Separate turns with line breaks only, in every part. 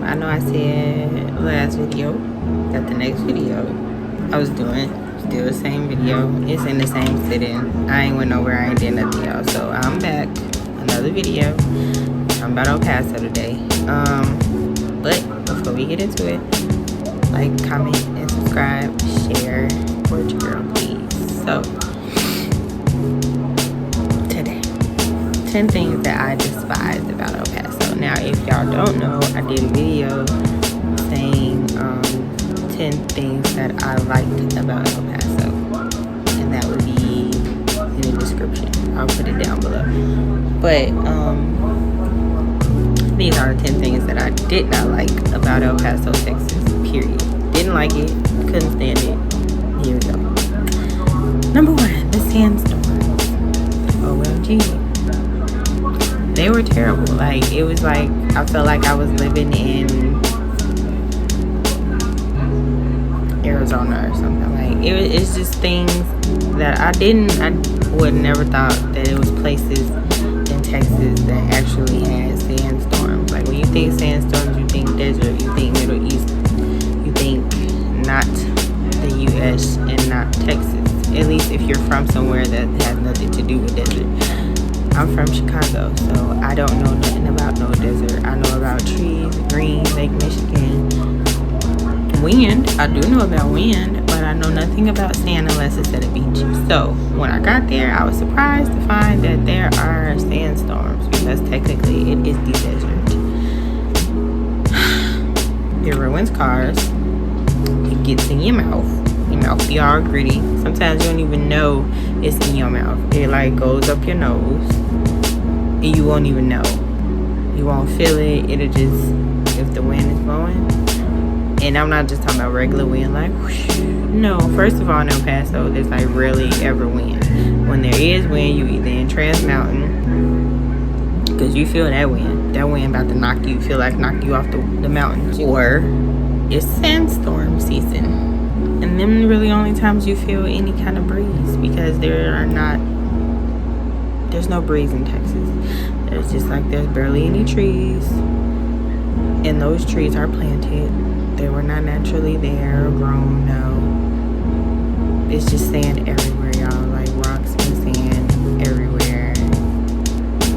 I know I said last video that the next video I was doing, still the same video. It's in the same sitting. I ain't went nowhere, I ain't did nothing, y'all. So I'm back, another video. I'm about El Paso today. But before we get into it, like, comment, and subscribe, share, support your girl, please. So today, 10 things that I despise about El Paso. Now, if y'all don't know, I did a video saying 10 things that I liked about El Paso, and that would be in the description. I'll put it down below. But these are the 10 things that I did not like about El Paso, Texas, period. Didn't like it, couldn't stand it. Here we go. Number 1, the sandstorms. OMG. They were terrible. Like, it was like, I felt like I was living in Arizona or something. Like, it's just things that I would never thought that it was places in Texas that actually had sandstorms. Like, when you think sandstorms, you think desert, you think Middle East, you think not the US and not Texas. At least if you're from somewhere that has nothing to do with desert. I'm from Chicago, so I don't know nothing about no desert. I know about trees, green, Lake Michigan. Wind, I do know about wind, but I know nothing about sand unless it's at a beach. So when I got there, I was surprised to find that there are sandstorms, because technically it is the desert. It ruins cars. It gets in your mouth. Your mouth be all gritty. Sometimes you don't even know it's in your mouth. It like goes up your nose and you won't even know. You won't feel it. It'll just, if the wind is blowing. And I'm not just talking about regular wind, like whoosh. No, first of all, in El Paso, there's like rarely ever wind. When there is wind, you either in Trans Mountain, because you feel that wind. That wind about to knock you, feel like knock you off the mountains. Or it's sandstorm season. And then really only times you feel any kind of breeze, because there's no breeze in Texas. There's just like, there's barely any trees. And those trees are planted. They were not naturally there or grown, no. It's just sand everywhere, y'all. Like rocks and sand everywhere.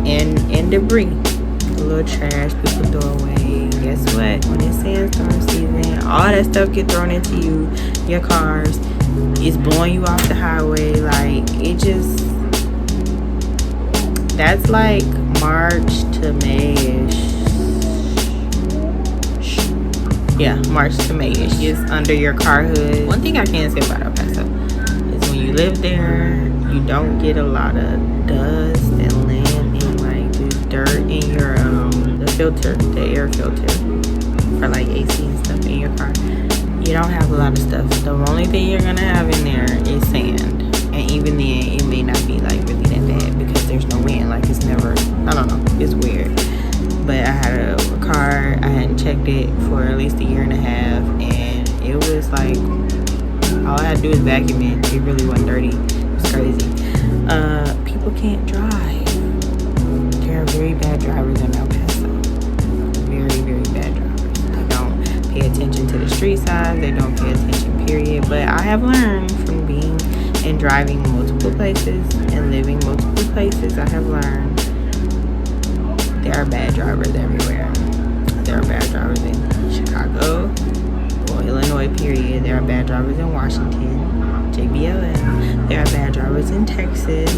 And debris. A little trash people throw away. Guess what? When it's sandstorm season, all that stuff get thrown into your cars. It's blowing you off the highway. Like, it just, that's like March to May-ish. Yeah, March to May-ish. It's under your car hood. One thing I can say about El Paso is when you live there, you don't get a lot of dust and land and like just dirt in your the filter, the air filter for like AC and stuff in your car. You don't have a lot of stuff. The only thing you're gonna have in there is sand, and even then, it may not be like really that bad because there's no wind. Like, it's never, I don't know, it's weird. But I had a car, I hadn't checked it for at least a year and a half, and it was like, all I had to do was vacuum it. It really wasn't dirty. It was crazy. People can't drive. There are very bad drivers in El Paso. Very, very bad drivers. They don't pay attention to the street signs. They don't pay attention, period. But I have learned from being and driving multiple places and living multiple places, I have learned there are bad drivers everywhere. There are bad drivers in Chicago, or Illinois, period. There are bad drivers in Washington, JBLM. There are bad drivers in Texas.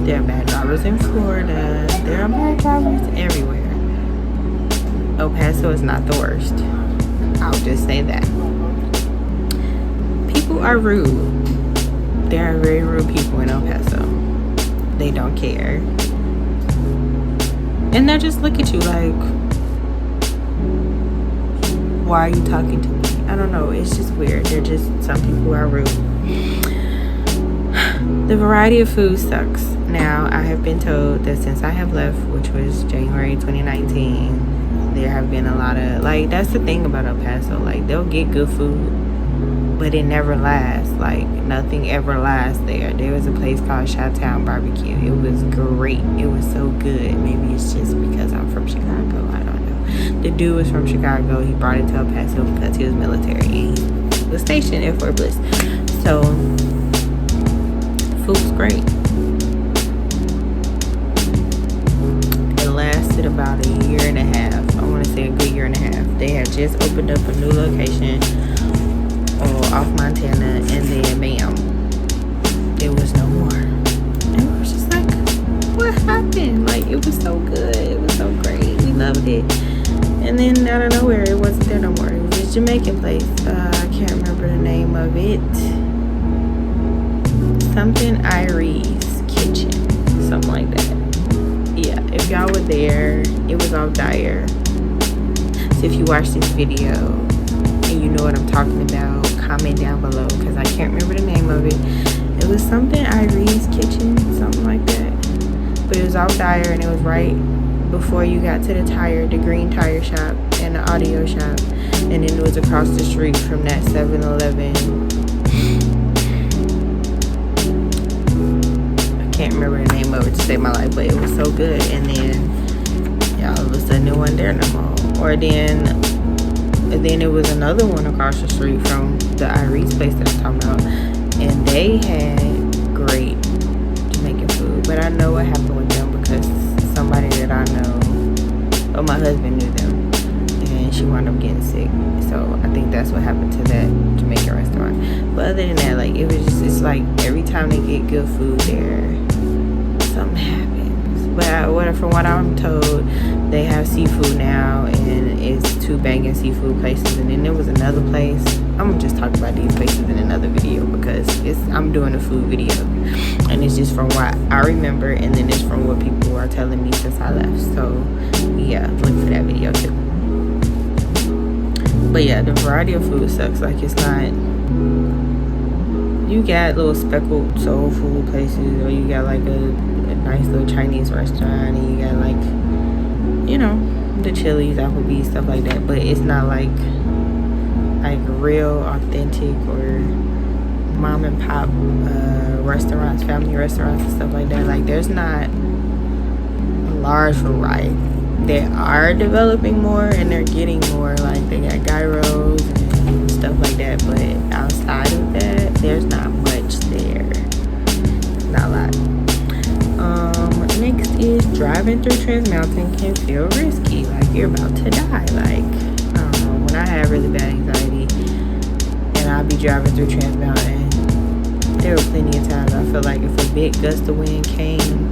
There are bad drivers in Florida. There are bad drivers everywhere. El Paso is not the worst. I'll just say that. People are rude. There are very rude people in El Paso. They don't care. And they'll just look at you like, why are you talking to me? I don't know. It's just weird. Some people are rude. The variety of food sucks. Now, I have been told that since I have left, which was January 2019, there have been a lot of, like, that's the thing about El Paso. Like, they'll get good food, but it never lasts. Like, nothing ever lasts there. There was a place called Chi-Town Barbecue. It was great. It was so good. Maybe it's just because I'm from Chicago. I don't know. The dude was from Chicago. He brought it to El Paso because he was military and he was stationed at Fort Bliss. So food was great. It lasted about a year and a half. I want to say a good year and a half. They had just opened up a new location off Montana, and then bam, it was no more. And it was just like, what happened? Like, it was so good, it was so great, we loved it, and then out of nowhere it wasn't there no more. It was this Jamaican place, I can't remember the name of it, something Irie's Kitchen, something like that. Yeah, if y'all were there, it was off Dyer. So if you watch this video and you know what I'm talking about, comment down below, because I can't remember the name of it. It was something Irie's Kitchen, something like that. But it was off Dyer, and it was right before you got to the green tire shop and the audio shop. And then it was across the street from that 7-Eleven. I can't remember the name of it to save my life, but it was so good. And then, yeah, all of a sudden it wasn't there no more. Or then it was another one across the street from the Irie's place that I'm talking about, and they had great Jamaican food. But I know what happened with them because somebody that I know, my husband knew them, and she wound up getting sick. So I think that's what happened to that Jamaican restaurant. But other than that, like, it was just, it's like every time they get good food there, something happens. But from what I'm told, they have seafood now, and it's 2 banging seafood places. And then there was another place. I'm gonna just talk about these places in another video because I'm doing a food video, and it's just from what I remember, and then it's from what people are telling me since I left. So yeah, look for that video too. But yeah, the variety of food sucks. Like, it's not, you got little speckled soul food places, or you got like a nice little Chinese restaurant, and you got like, you know, the Chili's, Applebee's, stuff like that. But it's not like real authentic or mom and pop restaurants, family restaurants and stuff like that. Like, there's not a large variety. They are developing more, and they're getting more. Like, they got gyros and stuff like that, but outside of that, there's not much there. Not a lot. Next is driving through Trans Mountain can feel risky. Like, you're about to die. Like, when I had really bad anxiety and I'd be driving through Trans Mountain, there were plenty of times I felt like if a big gust of wind came,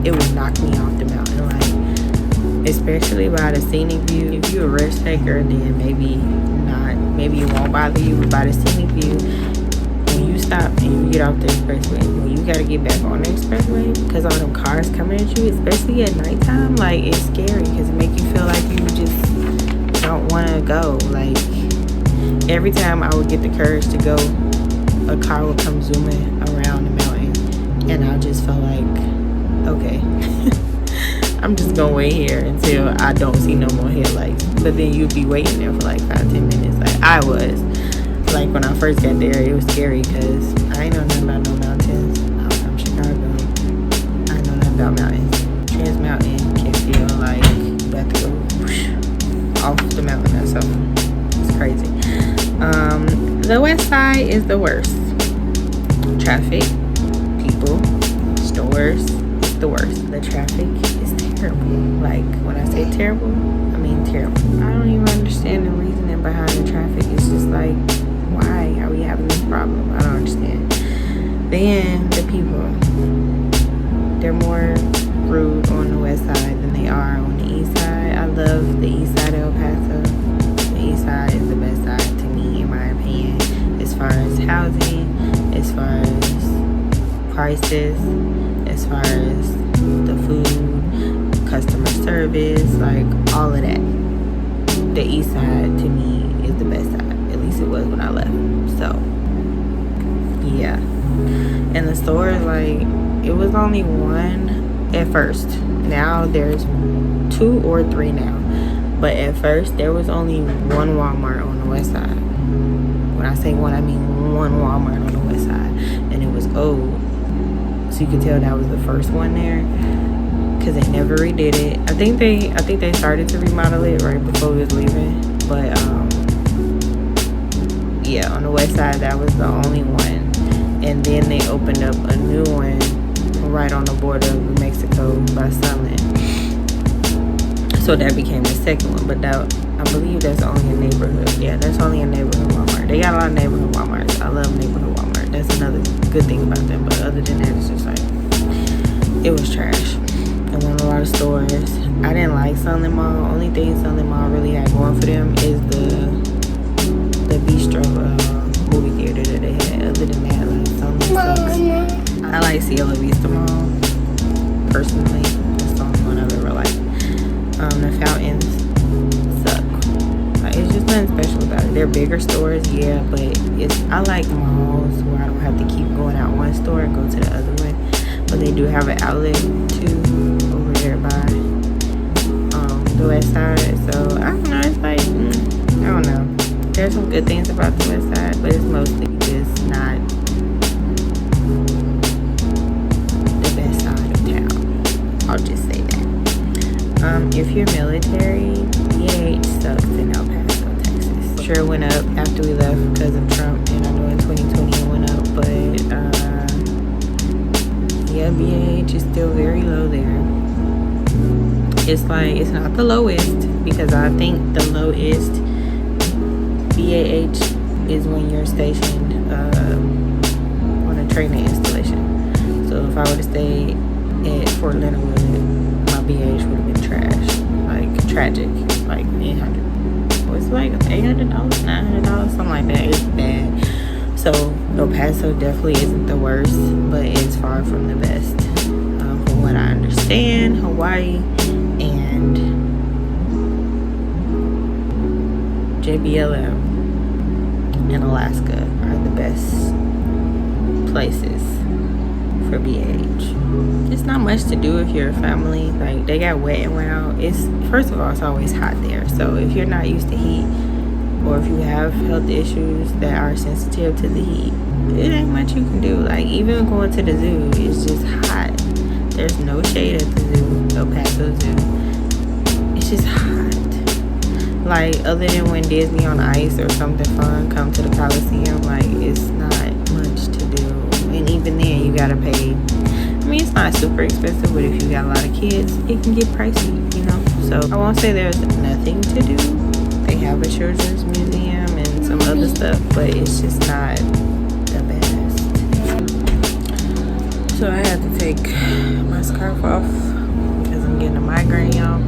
it would knock me off the mountain. Like, especially by the scenic view. If you're a risk taker, then maybe not. Maybe it won't bother you, but by the scenic view, when you stop and you get off the expressway, when you gotta get back on the expressway, because all them cars coming at you, especially at nighttime, like, it's scary because it make you feel like you just don't want to go. Like, every time I would get the courage to go, a car would come zooming around the mountain, and I just felt like, okay, I'm just gonna wait here until I don't see no more headlights. But then you'd be waiting there for like 5-10 minutes. Like, I was. Like, when I first got there, it was scary because I ain't know nothing about no mountains. I'm from Chicago. I ain't know nothing about mountains. Trans Mountain can feel like you about to go whoosh, off the mountain or something. It's crazy. The west side is the worst. Traffic, people, stores, it's the worst. The traffic is terrible. Like, when I say terrible, I mean terrible. I don't even understand the reasoning behind the traffic. It's just like, why are we having this problem? I don't understand. Then the people, they're more rude on the west side than they are on the east side. I love the east side of El Paso. The east side is the best side to me, in my opinion, as far as housing, as far as prices, as far as the food, customer service, like all of that. The east side to me is the best side. At least it was when I left. So yeah. And the stores, like, it was only one at first. Now there's 2 or 3 now. But at first there was only one Walmart on the west side. When I say one, I mean one Walmart on the west side. And it was old. So you could tell that was the first one there. because they never redid it. I think they started to remodel it right before we was leaving, but yeah, on the west side that was the only one, and then they opened up a new one right on the border of New Mexico by Sunland. So that became the second one, but that, I believe that's only a neighborhood. Yeah, that's only a neighborhood Walmart. They got a lot of neighborhood Walmarts. I love neighborhood Walmart. That's another good thing about them. But other than that, it's just like, it was trash. It wasn't a lot of stores. I didn't like Sunland Mall. Only thing Sunland Mall really had going for them is the Bistro movie theater that they had. Other than that, like, Sunland sucks. I like Cielo Vista Mall, personally. That's the only one I've ever liked. The fountains suck. Like, it's just nothing special about it. They're bigger stores, yeah, but I like malls where I don't have to keep going out one store and go to the other one. But they do have an outlet too over there by the west side. So I don't know. It's like I don't know. There's some good things about the west side, but it's mostly just not the best side of town. I'll just say that. If you're military, BH sucks in El Paso, Texas. Sure went up after we left because of Trump, and I know in 2020 it went up, but yeah, BH is still very low there. It's like, it's not the lowest, because I think the lowest BAH is when you're stationed on a training installation. So if I would have stayed at Fort Leonard Wood, my BAH would have been trash, like tragic, like $800. It's like $800, $900, something like that. It's bad. So El Paso definitely isn't the worst, but it's far from the best. From what I understand, Hawaii and JBLM and Alaska are the best places for BH. It's not much to do if you're a family. Like, they got Wet and Wild. It's, first of all, it's always hot there. So if you're not used to heat, or if you have health issues that are sensitive to the heat, it ain't much you can do. Like, even going to the zoo, it's just hot. There's no shade at the zoo, El Paso Zoo. It's just hot. Like, other than when Disney on Ice or something fun come to the Coliseum, like, it's not much to do. And even then, you gotta pay. I mean, it's not super expensive, but if you got a lot of kids, it can get pricey, you know? So I won't say there's nothing to do. They have a children's museum and some other stuff, but it's just not the best. So I had to take my scarf off because I'm getting a migraine, y'all.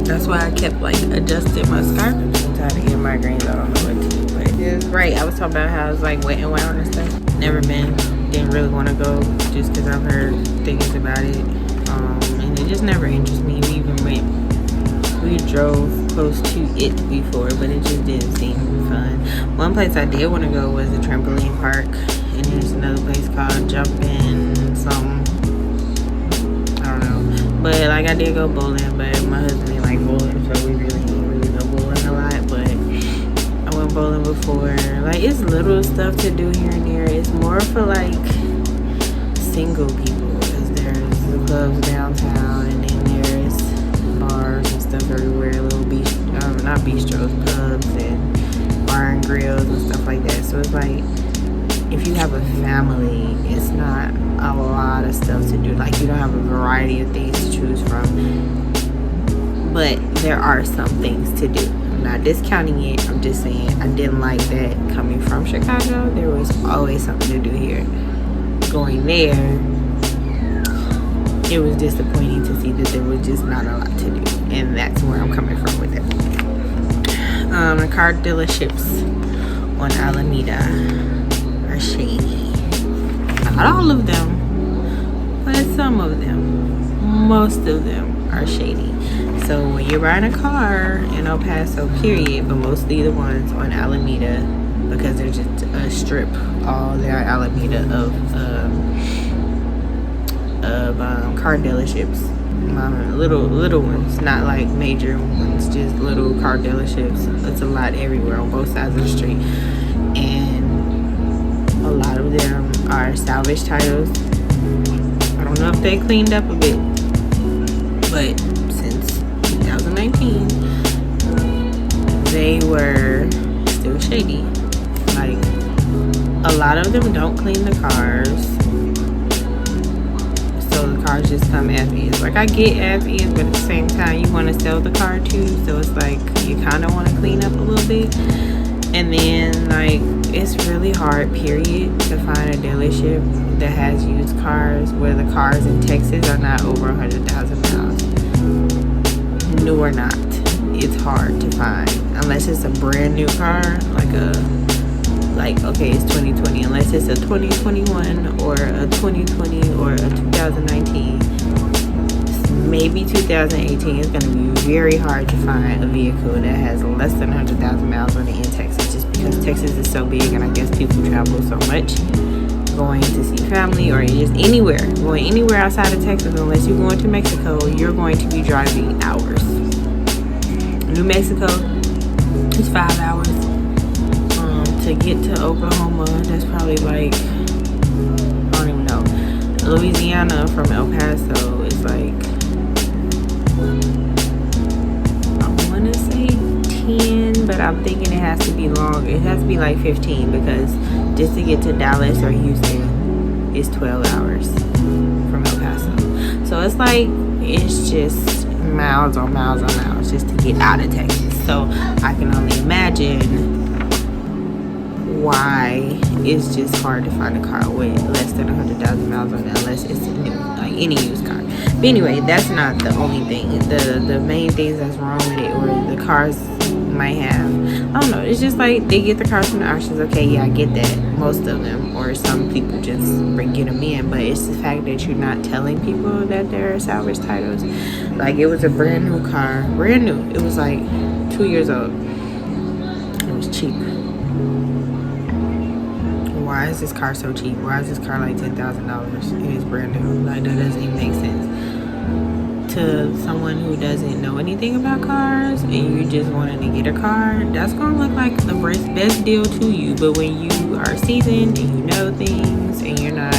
That's why I kept like adjusting my scarf. I'm tired of getting migraines. I don't know what to do, but it's great. I was talking about how it's like Wet and Wild and stuff. Never been. Didn't really want to go just because I've heard things about it, and it just never interested me. We drove close to it before, but it just didn't seem fun. One place I did want to go was the trampoline park, and there's another place called Jumpin' something. I don't know, but like I did go bowling, but my husband didn't like bowling, so we really didn't go bowling a lot. But I went bowling before. Like, it's little stuff to do here and there. It's more for like single people, because there's the clubs downtown, and then there's bars and stuff everywhere, little not bistros, pubs and bar and grills and stuff like that. So it's like, if you have a family, it's not a lot of stuff to do. Like, you don't have a variety of things to choose from, but there are some things to do. I'm not discounting it, I'm just saying I didn't like that coming from Chicago. There was always something to do here. Going there, it was disappointing to see that there was just not a lot to do, and that's where I'm coming from with it. The car dealerships on Alameda are shady. Not all of them, but some of them. Most of them are shady. So when you're buying a car in El Paso, period, but mostly the ones on Alameda, because there's just a strip all there at Alameda of car dealerships. Little ones, not like major ones, just little car dealerships. It's a lot everywhere on both sides of the street, and a lot of them are salvage titles. I don't know if they cleaned up a bit, but since 2019 they were still shady. Like, a lot of them don't clean the cars, so the cars just come as is. Like, I get as is, but at the same time you want to sell the car too, so it's like you kind of want to clean up a little bit. And then, like, it's really hard, period, to find a dealership that has used cars where the cars in Texas are not over 100,000 miles. New or not, it's hard to find unless it's a brand new car, like okay, it's 2020. Unless it's a 2021 or a 2020 or a 2019, maybe 2018, it's going to be very hard to find a vehicle that has less than 100,000 miles on it in Texas, just because Texas is so big, and I guess people travel so much going to see family or just going anywhere outside of Texas. Unless you're going to Mexico, you're going to be driving hours. New Mexico is 5 hours. To get to Oklahoma, that's probably like, I don't even know. Louisiana from El Paso is like, I want to say 10, but I'm thinking it has to be long. It has to be like 15, because just to get to Dallas or Houston is 12 hours from El Paso. So it's like, it's just miles on miles on miles just to get out of Texas. So I can only imagine why it's just hard to find a car with less than 100,000 miles on it, unless it's new, like any used car. But anyway, that's not the only thing. The main things that's wrong with it, or the cars might have, I don't know, it's just like they get the cars from the auctions. Okay, yeah, I get that, most of them, or some people just get them in, but it's the fact that you're not telling people that they're salvage titles. Like, it was a brand new car, brand new, it was like 2 years old, it was cheap. Why is this car so cheap? Why is this car like $10,000 and it's brand new? Like, that doesn't even make sense. To someone who doesn't know anything about cars and you just wanting to get a car, that's gonna look like the best deal to you. But when you are seasoned and you know things and you're not,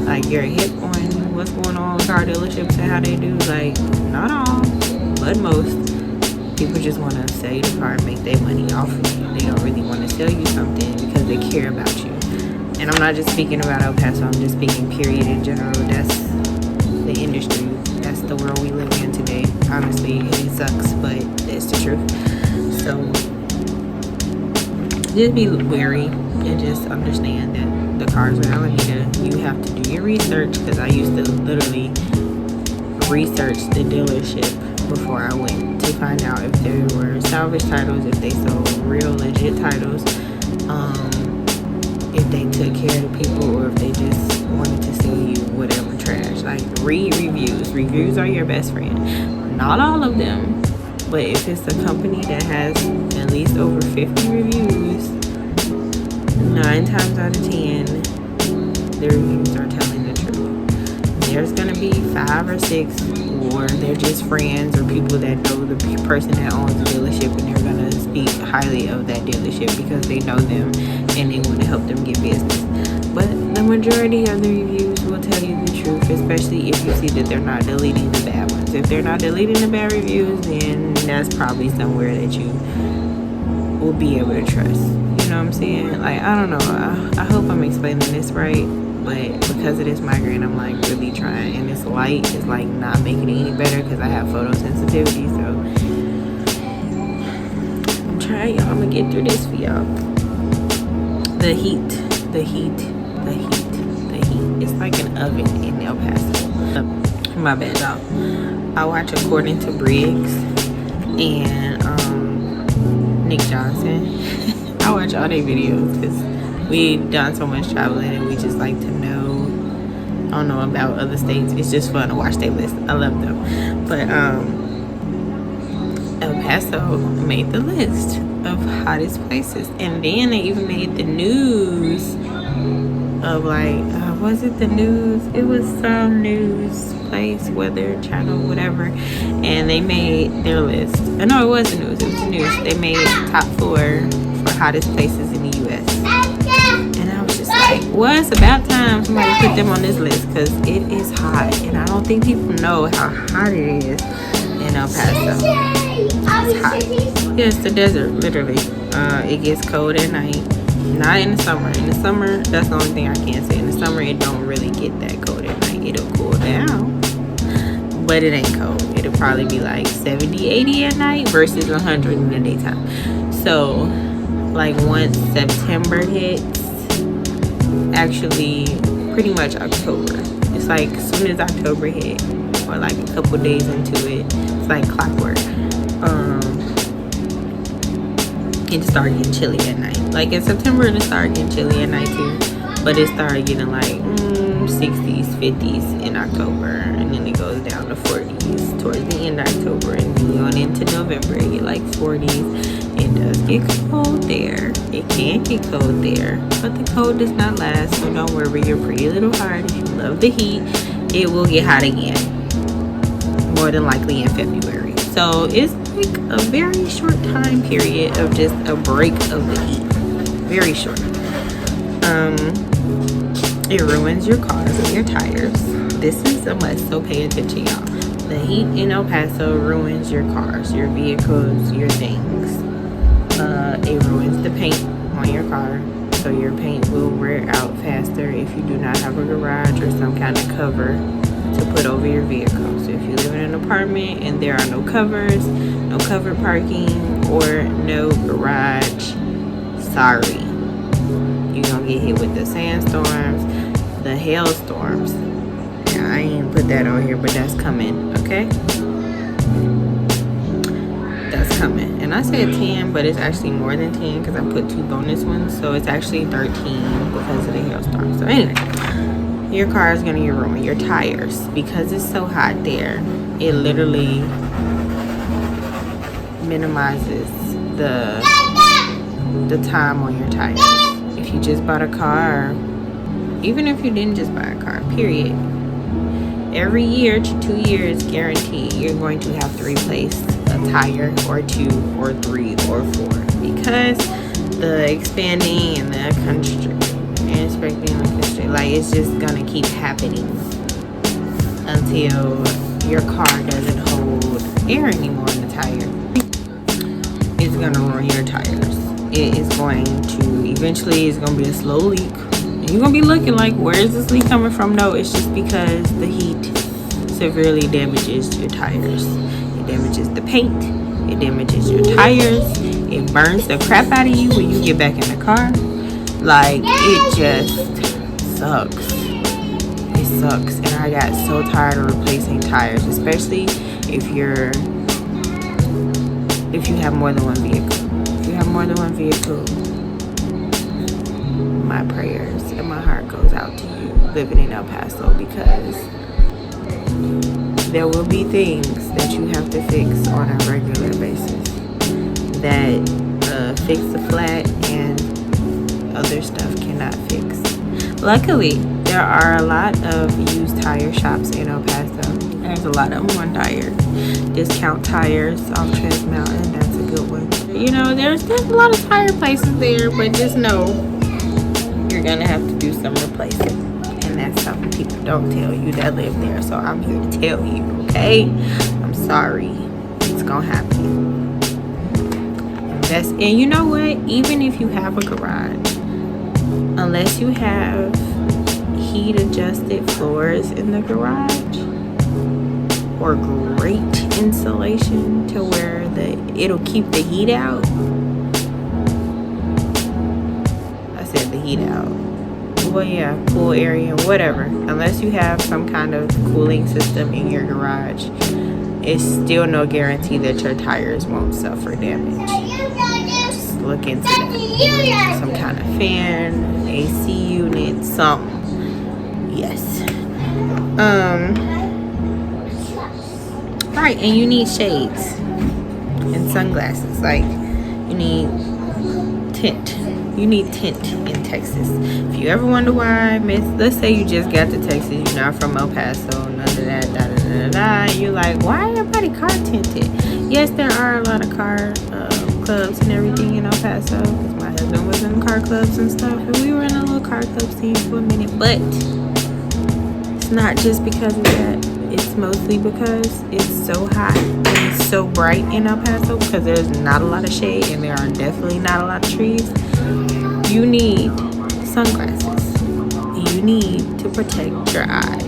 like, you're hip on what's going on with car dealerships and how they do, like, not all, but most people just want to sell you the car and make their money off of you. They don't really want to sell you something because they care about you. And I'm not just speaking about El Paso, I'm just speaking period in general. That's the industry. That's the world we live in today. Honestly, it sucks, but it's the truth. So just be wary and just understand that the cars are Alameda. You have to do your research, because I used to literally research the dealership before I went to find out if there were salvage titles, if they sold real legit titles, if they took care of the people, or if they just wanted to sell you whatever trash. Like, read reviews. Reviews are your best friend. Not all of them, but if it's a company that has at least over 50 reviews, 9 times out of 10 the reviews are telling the truth. There's gonna be 5 or 6, or they're just friends or people that know the person that owns the dealership, and they're gonna speak highly of that dealership because they know them and they want to help them get business. But the majority of the reviews will tell you the truth, especially if you see that they're not deleting the bad ones. If they're not deleting the bad reviews, then that's probably somewhere that you will be able to trust. You know what I'm saying? Like, I don't know, I hope I'm explaining this right, but because of this migraine, I'm like really trying, and this light is like not making it any better because I have photosensitivity. So I'm trying, y'all. I'm gonna get through this for y'all. The heat. It's like an oven in El Paso. My bad, y'all. I watch According to Briggs and Nick Johnson. I watch all their videos because we've done so much traveling and we just like to know, I don't know, about other states. It's just fun to watch their list. I love them. But El Paso made the list of hottest places, and then they even made the news of like, was it the news? It was some news place, weather channel, whatever, and they made their list. No, it wasn't news. It was the news. They made top 4 for hottest places in the U.S. And I was just like, like, well, it's about time somebody put them on this list because it is hot, and I don't think people know how hot it is in El Paso. It's hot. Yeah, it's the desert, literally. It gets cold at night. Not in the summer. In the summer, that's the only thing I can say. In the summer, it don't really get that cold at night. It'll cool down, but it ain't cold. It'll probably be like 70, 80 at night versus 100 in the daytime. So, like, once September hits, actually pretty much October. It's like as soon as October hit, or like a couple days into it, it's like clockwork. It started getting chilly at night. Like in September, it started getting chilly at night too, but it started getting like 60s, 50s in October, and then it goes down to 40s towards the end of October, and then going into November, it get like 40s. It does get cold there. It can get cold there, but the cold does not last, so don't worry your pretty little heart. If you love the heat, it will get hot again, more than likely in February. So it's like a very short time period of just a break of the heat. Very short. It ruins your cars and your tires. This is a must, so pay attention, y'all. The heat in El Paso ruins your cars, your vehicles, your things. It ruins the paint on your car, so your paint will wear out faster if you do not have a garage or some kind of cover to put over your vehicle. So if you live in an apartment and there are no covers, no covered parking, or no garage, sorry, you're gonna get hit with the sandstorms, the hailstorms. Yeah, I ain't put that on here, but that's coming, okay? That's coming. And I said 10, but it's actually more than 10 because I put 2 bonus ones, so it's actually 13 because of the hailstorm. So anyway, your car is gonna get ruined. Your tires, because it's so hot there, it literally minimizes the time on your tires. If you just bought a car, even if you didn't just buy a car, period, every year to 2 years guaranteed you're going to have to replace a tire or 2 or 3 or 4 because the expanding and the inspecting and constrict, like, it's just gonna keep happening until your car doesn't hold air anymore in the tire. It's gonna ruin your tires. It is going to eventually, it's gonna be a slow leak. You're gonna be looking like, where is this leak coming from? No, it's just because the heat severely damages your tires. It damages the paint, it damages your tires, it burns the crap out of you when you get back in the car. Like, it just sucks. It sucks. And I got so tired of replacing tires, especially if you have more than one vehicle. If you have more than one vehicle, my prayers and my heart goes out to you living in El Paso, because there will be things that you have to fix on a regular basis that fix the flat and other stuff cannot fix. Luckily, there are a lot of used tire shops in El Paso. There's a lot of them on tire. Discount Tires off Trans Mountain, that's a good one. You know, there's a lot of tire places there, but just know you're gonna have to do some replacing, and that's something people don't tell you that live there. So I'm here to tell you, okay? I'm sorry, it's gonna happen. And you know what? Even if you have a garage, unless you have heat adjusted floors in the garage or great insulation to where it'll keep the heat out. I said the heat out. Well, yeah, cool area, whatever. Unless you have some kind of cooling system in your garage, it's still no guarantee that your tires won't suffer damage. Just look into that. Some kind of fan, AC unit, something. Yes. Right, and you need shades and sunglasses. Like, you need tint. You need tint in Texas. If you ever wonder why, let's say you just got to Texas, you're not from El Paso, none of that, and you're like, why everybody car tinted? Yes, there are a lot of car clubs and everything in El Paso, because my husband was was in car clubs and stuff, and we were in a little car club scene for a minute. But it's not just because of that. It's mostly because it's so hot and it's so bright in El Paso, because there's not a lot of shade and there are definitely not a lot of trees. You need sunglasses. You need to protect your eyes.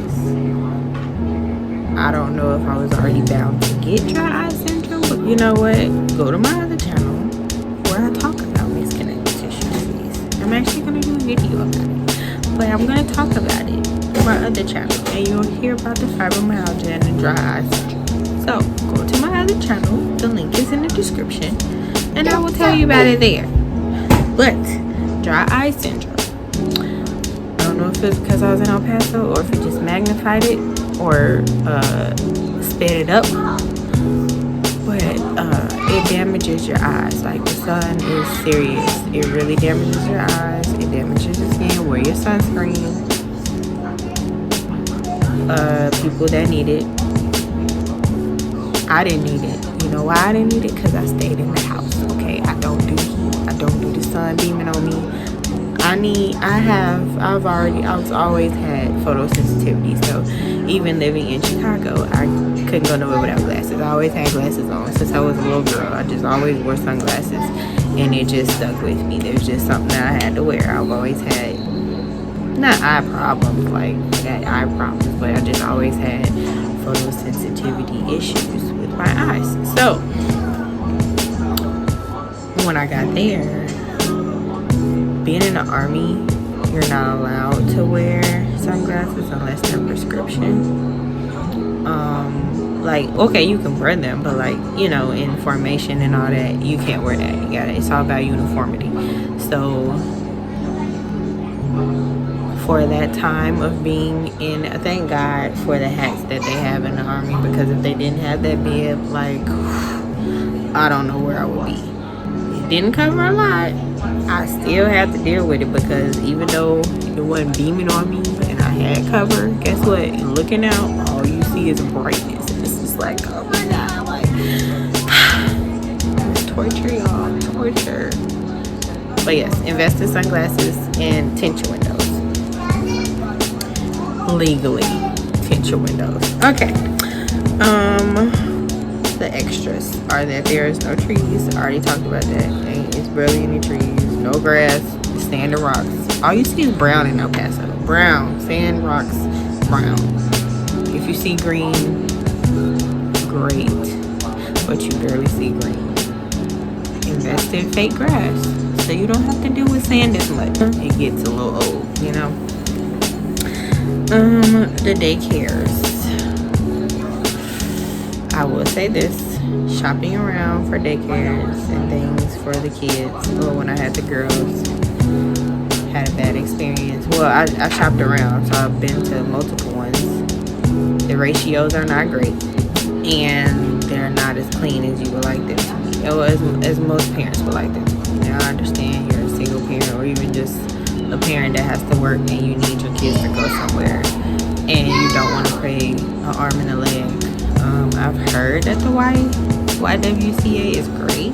I don't know if I was already bound to get dry eye syndrome, but you know what? Go to my other channel where I talk about mixed connective tissue disease. I'm actually going to do a video about it, but I'm going to talk about it on my other channel, and you'll hear about the fibromyalgia and the dry eye syndrome. So go to my other channel. The link is in the description, and I will tell you about it there. But dry eye syndrome, I don't know if it's because I was in El Paso or if it just magnified it or sped it up, but it damages your eyes. Like, the sun is serious. It really damages your eyes. It damages your skin. Wear your sunscreen. People that need it. I didn't need it. You know why I didn't need it? Because I stayed in the house. Okay, I don't do heat. I don't do the sun beaming on me. I've always had photosensitivity, so even living in Chicago, I couldn't go nowhere without glasses. I always had glasses on since I was a little girl. I just always wore sunglasses, and it just stuck with me. There's just something that I had to wear. I've always had, not eye problems, like eye problems, but I just always had photosensitivity issues with my eyes. So when I got there, being in the Army, you're not allowed to wear sunglasses unless they're prescription. Like, okay, you can wear them, but like, you know, in formation and all that, you can't wear that. It's all about uniformity. So for that time of being in, thank God for the hats that they have in the Army, because if they didn't have that bib, like, I don't know where I would be. It didn't cover a lot. I still have to deal with it, because even though it wasn't beaming on me and I had cover, guess what? Looking out, all you see is brightness. And it's just like, oh my God, like, it's torture, y'all, torture. But yes, invest in sunglasses and tint your windows. Legally, tint your windows. Okay. The extras are that there is no trees. I already talked about that. It's barely any trees. No grass, sand and rocks. All you see is brown in El Paso. Brown, sand, rocks, brown. If you see green, great, but you barely see green. Invest in fake grass, so you don't have to deal with sand as much. It gets a little old, you know. The daycares. I will say this. Shopping around for daycares and things for the kids, or when I had the girls, had a bad experience. Well, I shopped around, so I've been to multiple ones. The ratios are not great, and they're not as clean as you would like them to be, or as most parents would like them to be. Now, I understand you're a single parent, or even just a parent that has to work and you need your kids to go somewhere, and you don't want to pay an arm and a leg. I've heard that the YWCA is great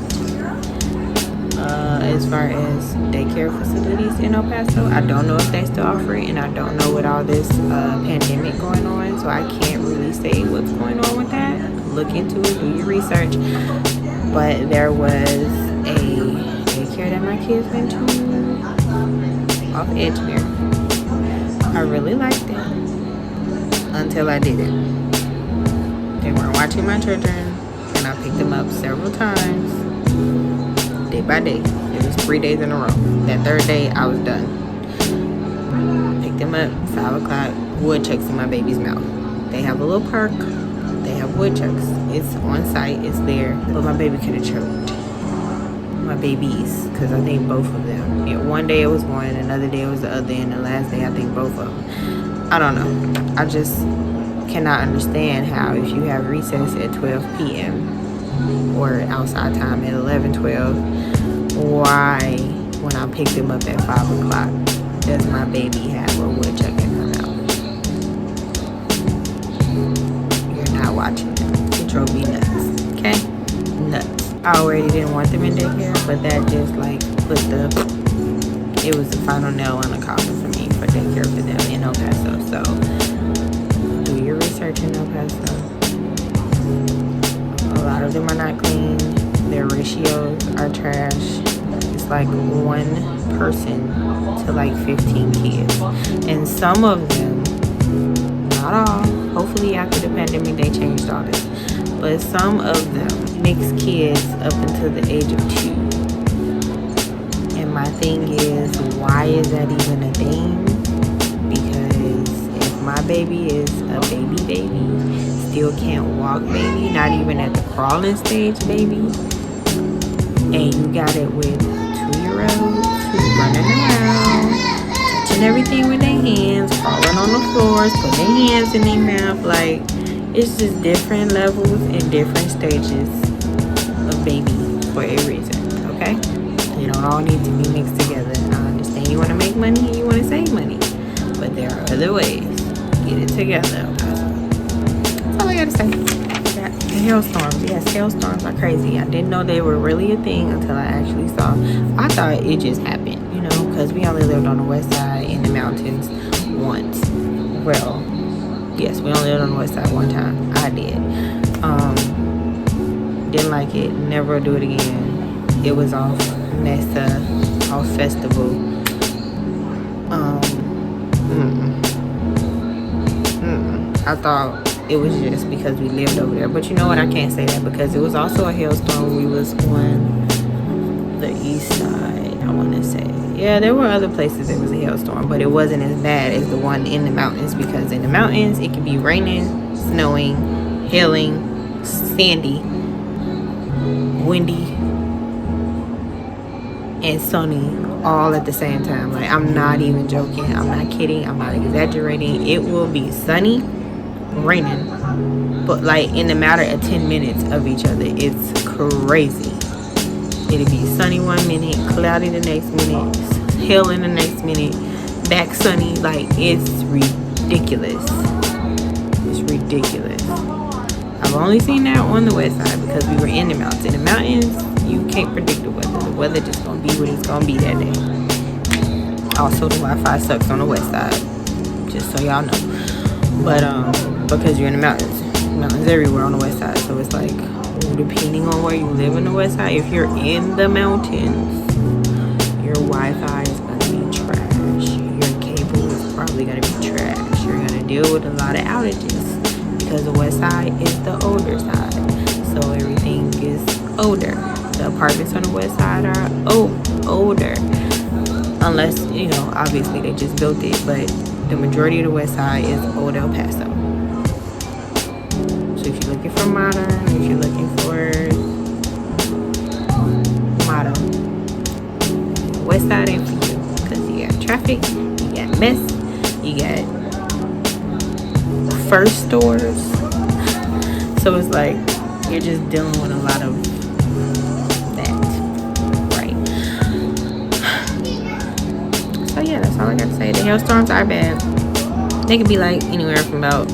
as far as daycare facilities in El Paso. I don't know if they still offer it, and I don't know with all this pandemic going on, so I can't really say what's going on with that. Look into it, do your research. But there was a daycare that my kids went to off Edgemere. I really liked it until I didn't. They weren't watching my children, and I picked them up several times, day by day. It was 3 days in a row. That third day, I was done. Picked them up, 5 o'clock, woodchucks in my baby's mouth. They have a little park. They have woodchucks. It's on site. It's there. But my baby could have choked. My babies, because I think both of them. Yeah, one day it was one, another day it was the other, and the last day I think both of them. I don't know. I just cannot understand how, if you have recess at 12 p.m. or outside time at 11, 12, why, when I pick them up at 5 o'clock, does my baby have a woodchuck in her mouth? You're not watching them. It drove me nuts. Okay? Nuts. I already didn't want them in daycare, but that just like put the it was the final nail on the coffin for me for daycare for them in El Paso. So do your research in El Paso. A lot of them are not clean. Their ratios are trash. It's like one person to like 15 kids. And some of them, not all, hopefully after the pandemic they changed all this, but some of them mix kids up until the age of 2. And my thing is, why is that even a thing? Because if my baby is a baby, still can't walk baby, not even at the crawling stage baby, and you got it with 2-year-olds who's running around, touching everything with their hands, crawling on the floors, putting their hands in their mouth, like, it's just different levels and different stages of baby for a reason, okay? You don't all need to be mixed together. I understand you want to make money and you want to save money, but there are other ways. Get it together. That's all I gotta say. Yeah, hailstorms. Yes, hailstorms are crazy. I didn't know they were really a thing until I actually saw. I thought it just happened, you know, because we only lived on the west side in the mountains once. Well, yes, we only lived on the west side one time. I did. Didn't like it. Never do it again. It was off Mesa, off Festival. I thought it was just because we lived over there, but you know what? I can't say that because it was also a hailstorm. We was on the east side, I want to say. Yeah, there were other places there was a hailstorm, but it wasn't as bad as the one in the mountains, because in the mountains it could be raining, snowing, hailing, sandy, windy, and sunny all at the same time. Like, I'm not even joking, I'm not kidding, I'm not exaggerating. It will be sunny, raining, but like in the matter of 10 minutes of each other. It's crazy. It'll be sunny one minute, cloudy the next minute, hail in the next minute, back sunny. Like, it's ridiculous. It's ridiculous. I've only seen that on the west side because we were in the mountains. In the mountains, you can't predict the weather. The weather just gonna be what it's gonna be that day. Also, the Wi-Fi sucks on the west side, just so y'all know. But because you're in the mountains everywhere on the west side, so it's like, depending on where you live in the west side, if you're in the mountains, your Wi-Fi is gonna be trash. Your cable is probably gonna be trash. You're gonna deal with a lot of outages because the west side is the older side, so everything is older. The apartments on the west side are older, unless, you know, obviously they just built it, but the majority of the west side is old El Paso. So if you're looking for modern, if you're looking for modern, west side ain't for you, because you got traffic, you got mess, you got first stores, so it's like you're just dealing with a lot of that, right? So yeah, that's all I got to say. The hailstorms are bad. They could be like anywhere from about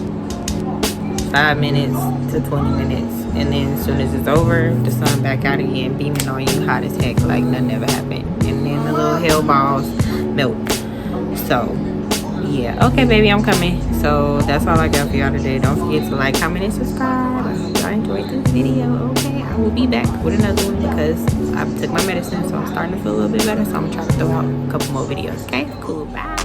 5 minutes to 20 minutes, and then as soon as it's over, the sun back out again, beaming on you, hot as heck, like nothing ever happened, and then the little hail balls melt. So yeah, okay baby, I'm coming. So that's all I got for y'all today. Don't forget to like, comment, and subscribe. I hope y'all enjoyed this video. Okay, I will be back with another one because I took my medicine, so I'm starting to feel a little bit better, so I'm trying to throw out a couple more videos. Okay, cool, bye.